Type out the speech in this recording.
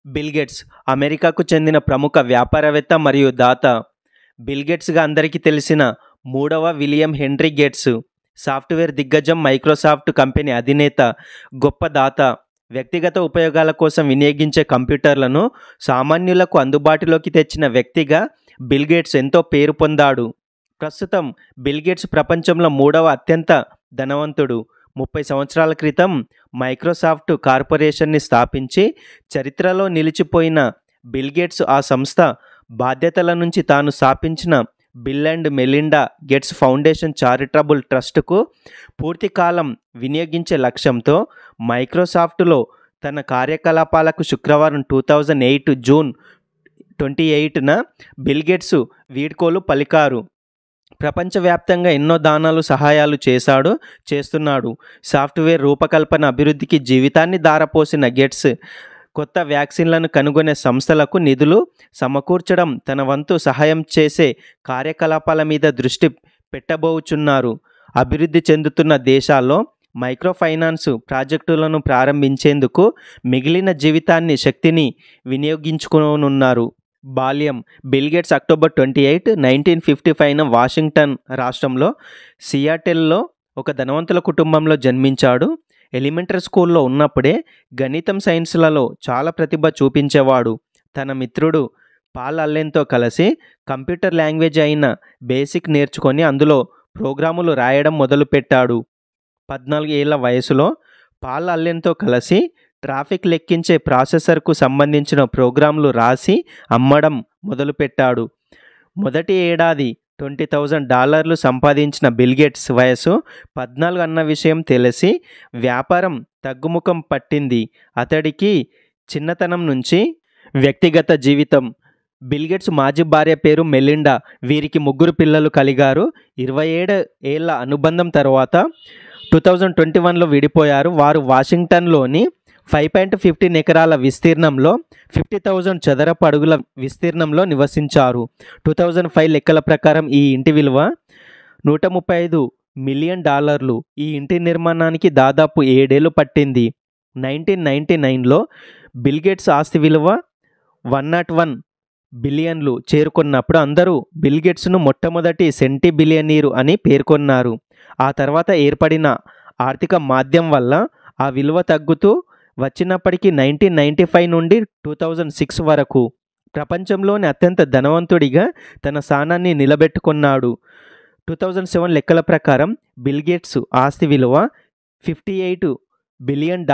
Bill gates అమెరికాకు చెందిన ప్రముఖ వ్యాపారవేత్త మరియు దాత. బిల్ గేట్స్గా అందరికీ తెలిసిన మూడవ విలియం హెన్రీ గేట్స్ సాఫ్ట్వేర్ దిగ్గజం మైక్రోసాఫ్ట్ కంపెనీ అధినేత, గొప్ప దాత. వ్యక్తిగత ఉపయోగాల కోసం వినియోగించే కంప్యూటర్లను సామాన్యులకు అందుబాటులోకి తెచ్చిన వ్యక్తిగా బిల్ గేట్స్ ఎంతో పేరు పొందాడు. ప్రస్తుతం బిల్ గేట్స్ ప్రపంచంలో మూడవ అత్యంత ధనవంతుడు. 30 సంవత్సరాల క్రితం మైక్రోసాఫ్ట్ కార్పొరేషన్ని స్థాపించి చరిత్రలో నిలిచిపోయిన బిల్ గేట్స్ ఆ సంస్థ బాధ్యతల నుంచి తాను స్థాపించిన Bill and Melinda Gates Foundation charitable ట్రస్ట్కు పూర్తి కాలం వినియోగించే లక్ష్యంతో మైక్రోసాఫ్ట్లో తన కార్యకలాపాలకు శుక్రవారం 2008 జూన్ 28న బిల్ గేట్స్ వీడ్కోలు పలికారు. ప్రపంచవ్యాప్తంగా ఎన్నో దానాలు, సహాయాలు చేస్తున్నాడు. సాఫ్ట్వేర్ రూపకల్పన అభివృద్ధికి జీవితాన్ని ధారపోసిన గేట్స్ కొత్త వ్యాక్సిన్లను కనుగొనే సంస్థలకు నిధులు సమకూర్చడం, తన వంతు సహాయం చేసే కార్యకలాపాల మీద దృష్టి పెట్టబోచున్నారు. అభివృద్ధి చెందుతున్న దేశాల్లో మైక్రో ఫైనాన్స్ ప్రాజెక్టులను ప్రారంభించేందుకు మిగిలిన జీవితాన్ని, శక్తిని వినియోగించుకోనున్నారు. బాల్యం. బిల్ గేట్స్ అక్టోబర్ 28, 1955న వాషింగ్టన్ రాష్ట్రంలో సియాటెల్లో ఒక ధనవంతుల కుటుంబంలో జన్మించాడు. ఎలిమెంటరీ స్కూల్లో ఉన్నప్పుడే గణితం, సైన్స్లలో చాలా ప్రతిభ చూపించేవాడు. తన మిత్రుడు పాల్ అల్లెన్తో కలిసి కంప్యూటర్ లాంగ్వేజ్ అయిన బేసిక్ నేర్చుకొని అందులో ప్రోగ్రాములు రాయడం మొదలుపెట్టాడు. 14 ఏళ్ల వయసులో పాల్ అల్లెన్తో కలిసి ట్రాఫిక్ లెక్కించే ప్రాసెసర్కు సంబంధించిన ప్రోగ్రాంలు రాసి అమ్మడం మొదలుపెట్టాడు. మొదటి ఏడాది $20,000 సంపాదించిన బిల్ గేట్స్ వయసు 14 అన్న విషయం తెలిసి వ్యాపారం తగ్గుముఖం పట్టింది. అతడికి చిన్నతనం నుంచి వ్యక్తిగత జీవితం. బిల్ గేట్స్ మాజీ భార్య పేరు మెలిండా. వీరికి 3 పిల్లలు కలిగారు. 27 ఏళ్ల అనుబంధం తర్వాత 2021లో విడిపోయారు. వారు వాషింగ్టన్లోని 5.15 ఎకరాల విస్తీర్ణంలో 50,000 చదరపు అడుగుల విస్తీర్ణంలో నివసించారు. 2005 లెక్కల ప్రకారం ఈ ఇంటి విలువ $135 మిలియన్. ఈ ఇంటి నిర్మాణానికి దాదాపు 7 ఏళ్లు పట్టింది. 1999లో బిల్ గేట్స్ ఆస్తి విలువ $101 బిలియన్లు చేరుకున్నప్పుడు అందరూ బిల్ గేట్స్ను మొట్టమొదటి సెంటి బిలియనీరు అని పేర్కొన్నారు. ఆ తర్వాత ఏర్పడిన ఆర్థిక మాంద్యం వల్ల ఆ విలువ తగ్గుతూ వచ్చినప్పటికీ 1995 నుండి 2006 వరకు ప్రపంచంలోని అత్యంత ధనవంతుడిగా తన స్థానాన్ని నిలబెట్టుకున్నాడు. 2007 లెక్కల ప్రకారం బిల్ గేట్స్ ఆస్తి విలువ $58 బిలియన్.